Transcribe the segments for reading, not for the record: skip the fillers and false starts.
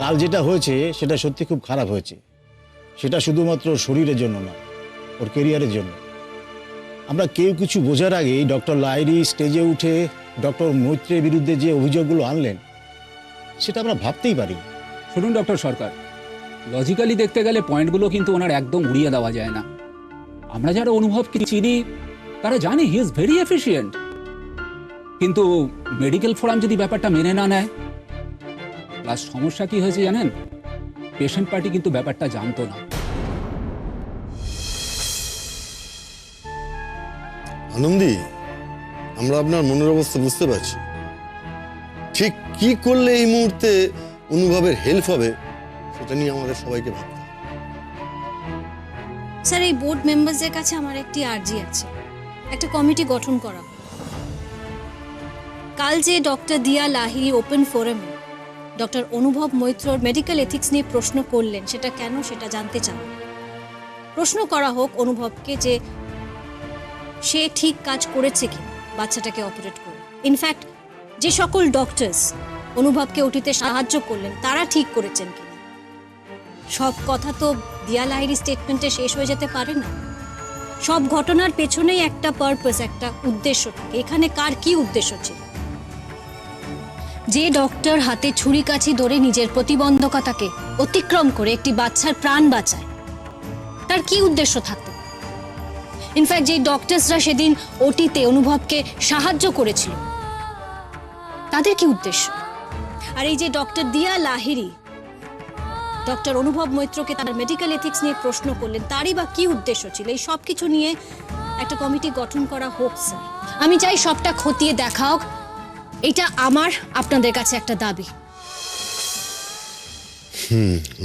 কাল যেটা হয়েছে সেটা সত্যি খুব খারাপ হয়েছে। সেটা শুধুমাত্র শরীরের জন্য না, ওর কেরিয়ারের জন্য। আমরা কেউ কিছু বোঝার আগেই ডক্টর লাহিড়ী স্টেজে উঠে ডক্টর মৈত্রের বিরুদ্ধে যে অভিযোগগুলো আনলেন সেটা আমরা ভাবতেই পারি। শুনুন ডক্টর সরকার, লজিক্যালি দেখতে গেলে পয়েন্টগুলো কিন্তু ওনার একদম উড়িয়ে দেওয়া যায় না। আমরা যারা অনুভবকে চিনি তারা জানি হি ইজ ভেরি এফিশিয়েন্ট, কিন্তু মেডিকেল ফোরাম যদি ব্যাপারটা মেনে না নেয়, প্লাস সমস্যা কি হয়েছে জানেন, পেশেন্ট পার্টি কিন্তু ব্যাপারটা জানতো না। আনন্দী, আমরা আপনার মনের অবস্থা বুঝতে পারছি। ঠিক কি করলে এই মুহূর্তে অনুভবের হেল্প হবে সেটা নিয়ে আমাদের সবাইকে ভাবতে হবে। স্যার, এই বোর্ড মেম্বারদের কাছে আমার একটি আর্জি আছে, একটা কমিটি গঠন করা। কাল যে ডক্টর দিয়া লাহিড়ী ওপেন ফোরামে ডক্টর অনুভব মৈত্রর মেডিকেল এথিক্স নিয়ে প্রশ্ন করলেন, সেটা কেন সেটা জানতে চান। প্রশ্ন করা হোক অনুভবকে যে সে ঠিক কাজ করেছে কি বাচ্চাটাকে অপারেট করে। ইনফ্যাক্ট যে সকল ডক্টরস অনুভবকে ওটিতে সাহায্য করলেন তারা ঠিক করেছেন কিনা। সব কথা তো দিয়া লাহিড়ী স্টেটমেন্টে শেষ হয়ে যেতে পারে না। সব ঘটনার পেছনেই একটা পারপাস, একটা উদ্দেশ্য থাকে। এখানে কার কি উদ্দেশ্য ছিল? যে ডক্টর হাতে ছুরি কাছি ধরে নিজের প্রতিবন্ধকতাকে অতিক্রম করে একটি বাচ্চার প্রাণ বাঁচায়, তার কি উদ্দেশ্য থাকতে? ইনফ্যাক্ট যে ডক্টরসরা সেদিন ওটিতে অনুভবকে সাহায্য করেছিল তাদের কি উদ্দেশ্য? আর এই যে ডক্টর দিয়া লাহিড়ী ডক্টর অনুভব মৈত্রকে তার মেডিকেল এথিক্স নিয়ে প্রশ্ন করলেন, তারই বা কি উদ্দেশ্য ছিল? এই সব কিছু নিয়ে একটা কমিটি গঠন করা হোক স্যার। আমি চাই সবটা খতিয়ে দেখা হোক। এটা আমার আপনাদের কাছে একটা দাবি।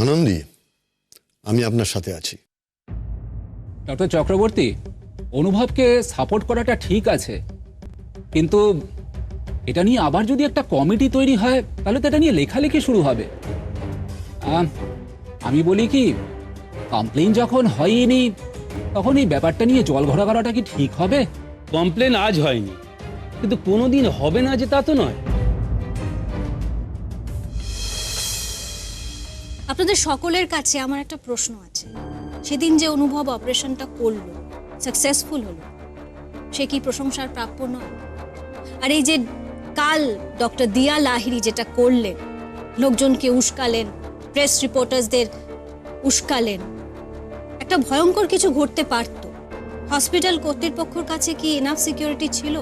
আনন্দী, আমি আপনার সাথে আছি। ডক্টর চক্রবর্তী, অনুভবকে সাপোর্ট করাটা ঠিক আছে, কিন্তু এটা নিয়ে আবার যদি একটা কমিটি তৈরি হয় তাহলে তো এটা নিয়ে লেখালেখি শুরু হবে। আমি বলি কি, কমপ্লেন যখন হয়নি তখন এই ব্যাপারটা নিয়ে জল ঘোরা করাটা কি ঠিক হবে? কমপ্লেন আজ হয়নি, কিন্তু কোনোদিন হবে না যে তা তো নয়। আপনাদের সকলের কাছে আমার একটা প্রশ্ন আছে। সেদিন যে অনুভব অপারেশনটা করলো, সাকসেসফুল হলো, সে কি প্রশংসার প্রাপ্য নয়? আর এই যে কাল ডক্টর দিয়া লাহিড়ী যেটা করলেন, লোকজনকে উস্কালেন, প্রেস রিপোর্টার্সদের উস্কালেন, একটা ভয়ঙ্কর কিছু ঘটতে পারত। হসপিটাল কর্তৃপক্ষের কাছে কি এনাফ সিকিউরিটি ছিল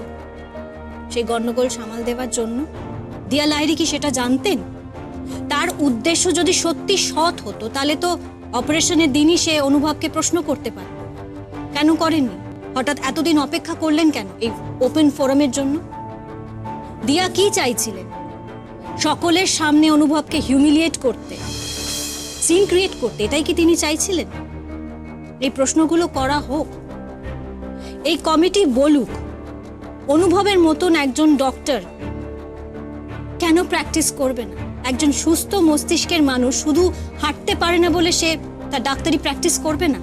সেই গন্ডগোল সামাল দেওয়ার জন্য? দিয়া লাহিড়ী কি সেটা জানতেন? তার উদ্দেশ্য যদি সত্যি সৎ হতো তাহলে তো অপারেশনের দিনই সে অনুভবকে প্রশ্ন করতে পারত। কেন করেননি? হঠাৎ এতদিন অপেক্ষা করলেন কেন এই ওপেন ফোরামের জন্য? দিয়া কি চাইছিলেন? সকলের সামনে অনুভবকে হিউমিলিয়েট করতে, সিন ক্রিয়েট করতে, এটাই কি তিনি চাইছিলেন? এই প্রশ্নগুলো করা হোক। এই কমিটি বলুক অনুভবের মতন একজন ডক্টর কেন প্র্যাকটিস করবে না? একজন সুস্থ মস্তিষ্কের মানুষ শুধু হাঁটতে পারে না বলে সে তার ডাক্তারি প্র্যাকটিস করবে না?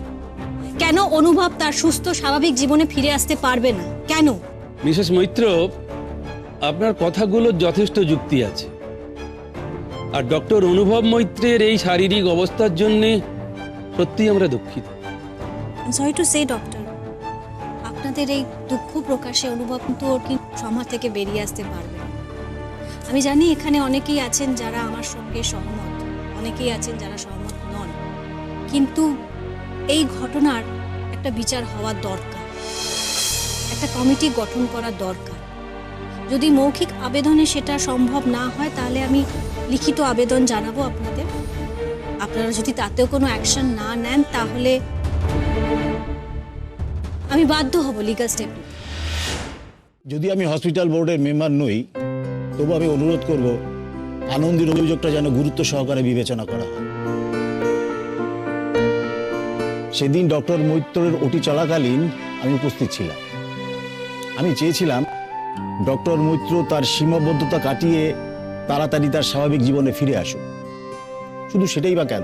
কেন অনুভব তার সুস্থ স্বাভাবিক জীবনে ফিরে আসতে পারবে না? কেন? মিসেস মৈত্র, আপনার কথাগুলোর যথেষ্ট যুক্তি আছে। আর ডক্টর অনুভব মৈত্রের এই শারীরিক অবস্থার জন্যে সত্যিই আমরা দুঃখিত। সরি টু সে ডক্টর, আপনাদের এই দুঃখ প্রকাশে অনুভব কিন্তু ওর কি সমাজ থেকে বেরিয়ে আসতে পারবে না। আমি জানি এখানে অনেকেই আছেন যারা আমার সঙ্গে সহমত, অনেকেই আছেন যারা সহমত নন, কিন্তু এই ঘটনার একটা বিচার হওয়া দরকার, একটা কমিটি গঠন করা দরকার। যদি মৌখিক আবেদনে সেটা সম্ভব না হয় তাহলে আমি লিখিত আবেদন জানাবো আপনাদের। আপনারা যদি তাতেও কোনো অ্যাকশন না নেন তাহলে আমি বাধ্য হব লিগ্যাল স্টেপ নিতে। যদি আমি হসপিটাল বোর্ডের মেম্বার নই তবু আমি অনুরোধ করব আনন্দীর অভিযোগটা যেন গুরুত্ব সহকারে বিবেচনা করা হয়। সেদিন ডক্টর মৈত্রের ওটি চলাকালীন আমি উপস্থিত ছিলাম। আমি চেয়েছিলাম ডক্টর মৈত্র তার সীমাবদ্ধতা কাটিয়ে তাড়াতাড়ি তার স্বাভাবিক জীবনে ফিরে আসুক। শুধু সেটাই বা কেন,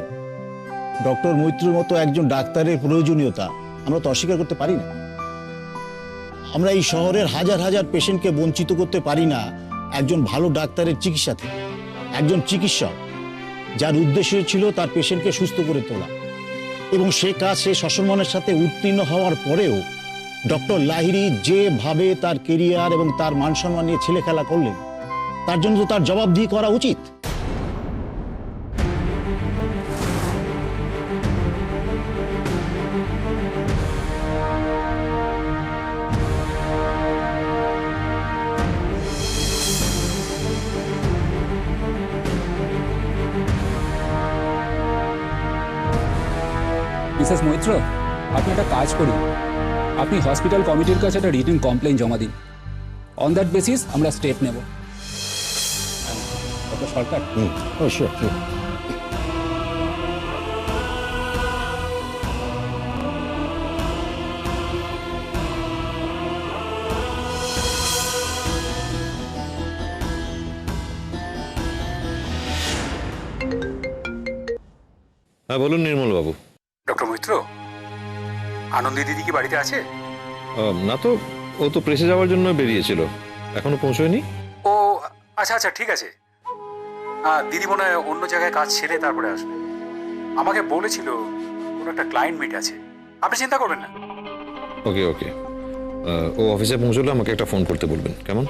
ডক্টর মৈত্রের মতো একজন ডাক্তারের প্রয়োজনীয়তা আমরা তো অস্বীকার করতে পারি না। আমরা এই শহরের হাজার হাজার পেশেন্টকে বঞ্চিত করতে পারি না একজন ভালো ডাক্তারের চিকিৎসা থেকে। একজন চিকিৎসক যার উদ্দেশ্য ছিল তার পেশেন্টকে সুস্থ করে তোলা, এবং সে কাজ সে সসম্মানের সাথে উত্তীর্ণ হওয়ার পরেও ডক্টর লাহিড়ী যেভাবে তার কেরিয়ার এবং তার মান সম্মান নিয়ে ছেলে খেলা করলেন, তার জন্য তো তার জবাবদিহি করা উচিত। মিসেস মৈত্র, আপনি একটা কাজ করুন, আপনি হসপিটাল কমিটির কাছে একটা রিটেন কমপ্লেন জমা দিন। অন দ্যাট বেসিস আমরা স্টেপ নেব। ডক্টর সরকার, ও শিওর শিওর। হ্যাঁ বলুন নির্মল বাবু। ডক্টর মৈত্র, আনন্দী দিদি কি বাড়িতে আছে? না তো, ও তো প্রেসে যাওয়ার জন্য বেরিয়েছিল, এখনো পৌঁছয়নি। ও আচ্ছা আচ্ছা, ঠিক আছে। দিদি মনে হয় অন্য জায়গায় কাজ ছেড়ে তারপরে আসবে। আমাকে বলেছিল কোনো একটা ক্লায়েন্ট মিট আছে। আপনি চিন্তা করবেন না। ওকে ওকে, ও অফিসে পৌঁছলে আমাকে একটা ফোন করতে বলবেন, কেমন?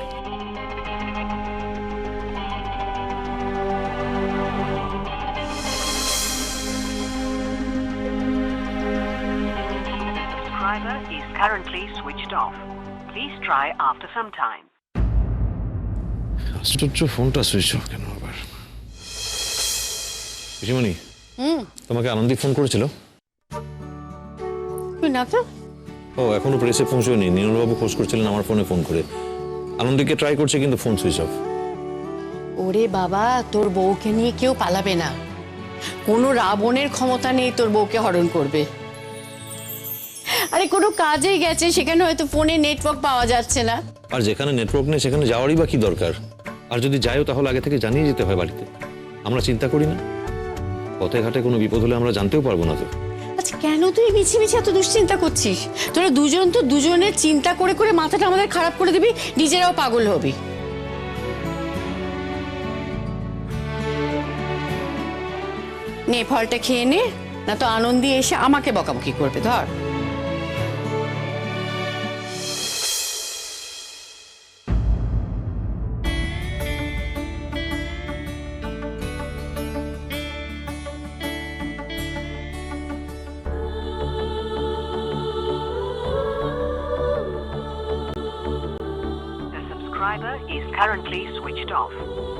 Subscriber is currently switched off. Please try after some time. আশ্চর্য, ফোনটা সুইচ অফ কেন আবার? পিসিমণি, তোমাকে আনন্দী ফোন করেছিল? না তো। ও এখনো প্রেসে পৌঁছয়নি। নীরবাবু খোঁজ করছিলেন আমার ফোনে ফোন করে। আনন্দীকে ট্রাই করছে কিন্তু ফোন সুইচ অফ। ওরে বাবা, তোর বউকে নিয়ে কেউ পালাবে না। কোনো রাবণের ক্ষমতা নেই তোর বউকে হরণ করবে। আরে কোনো কাজে গেছে, সেখানে হয়তো ফোনে নেটওয়ার্ক পাওয়া যাচ্ছে না। আর যেখানে নেটওয়ার্ক নেই সেখানে যাওয়ারই বা কি দরকার? আর যদি যাইও তাহলে আগে থেকে জানিয়ে যেতে হয় বাড়িতে। আমরা চিন্তা করি না? পথে ঘাটে কোনো বিপদ হলে আমরা জানতেও পারবো না তো। আচ্ছা, কেন তুই মিছি মিছি এত দুশ্চিন্তা করছিস? তোরা দুজন তো দুজনের চিন্তা করে করে মাথাটা আমাদের খারাপ করে দিবি, নিজেরাও পাগল হবি। নে ফলটা খেয়ে নে, না তো আনন্দী এসে আমাকে বকাবকি করবে। ধর। The subscriber is currently switched off.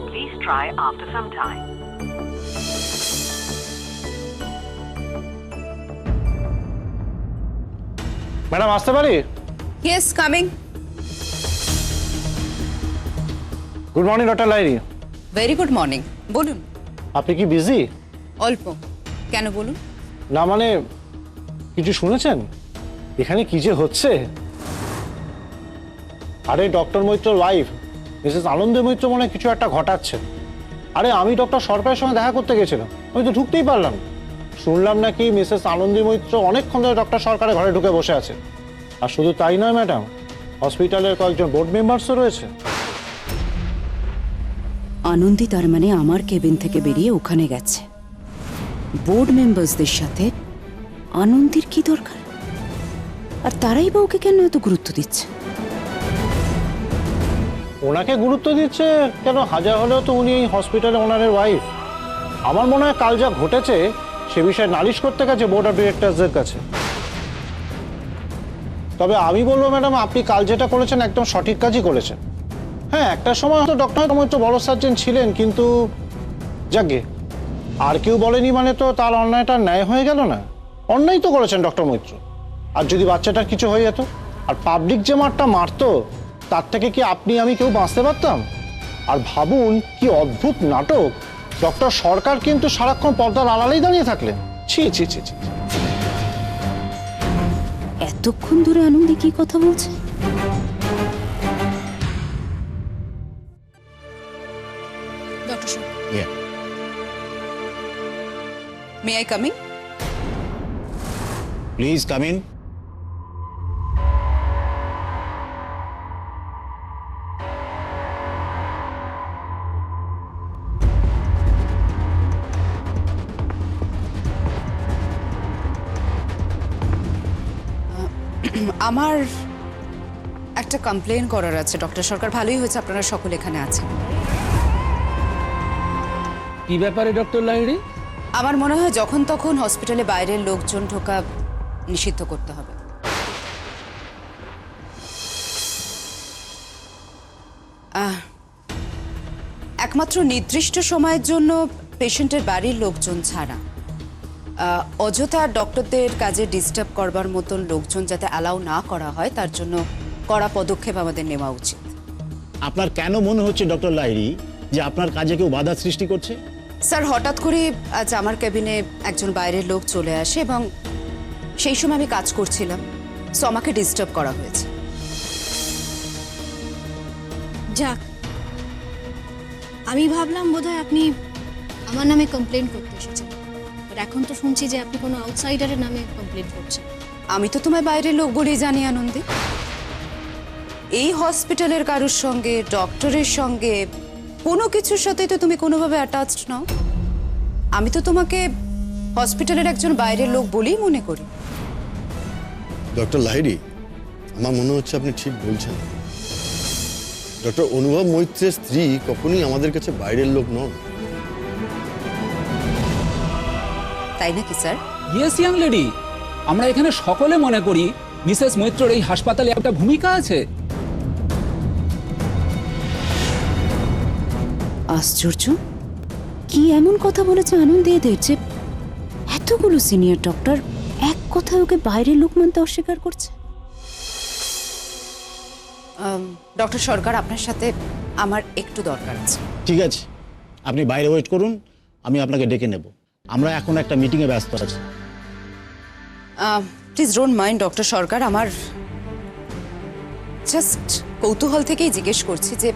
Please try after some time. Madam আসতে পারি? Yes, coming. Good morning doctor Lahiri. Very good morning. বলুন। আপনি কি বিজি? অল্প। কেন বলুন? না মানে কিছু শুনেছেন এখানে কি যে হচ্ছে? আরে ডক্টর মৈত্রর ওয়াইফ মিসেস আনন্দী মৈত্র মনে হয় কিছু একটা ঘটাচ্ছে। আরে আমি ডক্টর সরকারের সঙ্গে দেখা করতে গেছিলাম, আমি তো ঢুকতেই পারলাম না। শুনলাম নাকি মিসেস আনন্দী মৈত্র অনেকক্ষণ ধরে ডক্টর সরকারের ঘরে ঢুকে বসে আছে। আর শুধু তাই নয় ম্যাডাম, হসপিটালের কয়েকজন বোর্ড মেম্বার্সও রয়েছে। আনন্দী তার মানে আমার কেবিন থেকে বেরিয়ে ওখানে গেছে। বোর্ড মেম্বার্সদের সাথে আনন্দীর কি দরকার? আর তারাই বা ওকে কেন এত গুরুত্ব দিচ্ছে? ওনাকে গুরুত্ব দিচ্ছে কেন হাজার হলেও তো উনি এই হসপিটালে ওনারের ওয়াইফ। আমার মনে হয় কাল যা ঘটেছে সে বিষয়ে নালিশ করতে গেছে বোর্ড অফ ডিরেক্টরসদের কাছে। তবে আমি বলবো ম্যাডাম, আপনি কাল যেটা করেছেন একদম সঠিক কাজই করেছেন। হ্যাঁ, একটা সময় হয়তো ডক্টর মৈত্র বড় সার্জন ছিলেন, কিন্তু যাকে আর কেউ বলেনি মানে তো তার অন্যায়টা ন্যায় হয়ে গেল না। অন্যায় তো করেছেন ডক্টর মৈত্র। আর যদি বাচ্চাটার কিছু হয়ে যেত, আর পাবলিক যে মারটা মারতো, তার থেকে কি আপনি আমি কেউ বাঁচতে পারতাম? আর ভাবুন কি অদ্ভুত নাটক, ডক্টর সরকার কিন্তু সারাক্ষণ পর্দার আড়ালেই দাঁড়িয়ে থাকলেন। ছি ছি ছি ছি। এতক্ষণ ধরে আনন্দী কি কথা বলছে? Doctor Sarkar, Yeah. May I come in? Please come in. আমার একটা কমপ্লেন করার আছে ডক্টর সরকার। ভালোই হয়েছে আপনারা সকলে এখানে আছেন। কি ব্যাপারে ডক্টর লাহিড়ী? আমার মনে হয় যখন তখন হসপিটালে বাইরের লোকজন ঢোকা নিষিদ্ধ করতে হবে। একমাত্র নির্দিষ্ট সময়ের জন্য পেশেন্টের বাড়ির লোকজন ছাড়া অযথা ডক্টরদের কাজে ডিস্টার্ব করবার মতন লোকজন যাতে অ্যালাউ না করা হয় তার জন্য কড়া পদক্ষেপ আমাদের নেওয়া উচিত। আপনার কেন মনে হচ্ছে ডক্টর লাহিড়ী যে আপনার কাজে কেউ বাধা সৃষ্টি করছে? স্যার, হঠাৎ করে আজ আমার ক্যাবিনে একজন বাইরের লোক চলে আসে এবং সেই সময় আমি কাজ করছিলাম, সো আমাকে ডিস্টার্ব করা হয়েছে। যাক, আমি ভাবলাম বোধহয় আপনি আমার নামে কমপ্লেন করতে এসেছেন, বাট এখন তো শুনছি যে আপনি কোনো আউটসাইডারের নামে কমপ্লেন করছেন। আমি তো তোমায় বাইরের লোক বলেই জানি আনন্দী। এই হসপিটালের কারোর সঙ্গে, ডক্টরের সঙ্গে, কোনো কিছুর সাথে তো তুমি কোনোভাবে অ্যাটাচড নাও। আমি তো তোমাকে হসপিটালের একজন বাইরের লোক বলেই মনে করি। ডক্টর লাহিড়ী, আমার মনে হচ্ছে আপনি ঠিক বলছেন। ডক্টর অনুভব মৈত্রের স্ত্রী কখনোই আমাদের কাছে বাইরের লোক নন। তাই নাকি স্যার? ইয়েস ইয়াং লেডি, আমরা এখানে সকলে মনে করি মিসেস মৈত্রর এই হাসপাতালে একটা ভূমিকা আছে। আশ্চর্য, কি এমন কথা বলেছে আনন্দ এদের যে এতগুলো সিনিয়র ডক্টর এক কথায় ওকে বাইরের লোক মানতে অস্বীকার করছে? ডক্টর সরকার, আপনার সাথে আমার একটু দরকার আছে। ঠিক আছে, আপনি বাইরে ওয়েট করুন, আমি আপনাকে ডেকে নেব। আমরা এখন একটা মিটিংয়ে ব্যস্ত আছি। প্লিজ ডোন্ট মাইন্ড ডক্টর সরকার, আমার জাস্ট কৌতূহল থেকেই জিজ্ঞেস করছি যে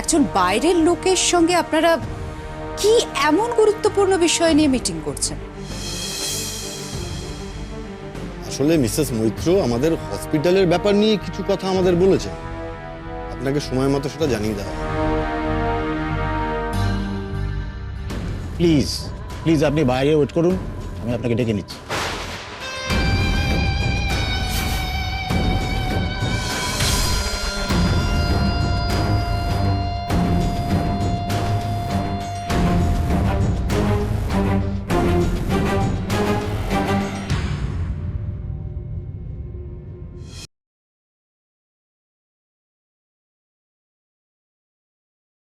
একজন বাইরের লোকের সঙ্গে আপনারা কি এমন গুরুত্বপূর্ণ বিষয় নিয়ে মিটিং করছেন? আসলে মিসেস মৈত্র আমাদের হসপিটালের ব্যাপার নিয়ে কিছু কথা আমাদের বলেছে, আপনাকে সময় মতো সেটা জানিয়ে দেওয়া। প্লিজ প্লিজ আপনি বাইরে ওয়েট করুন, আমি আপনাকে ডেকে নিচ্ছি।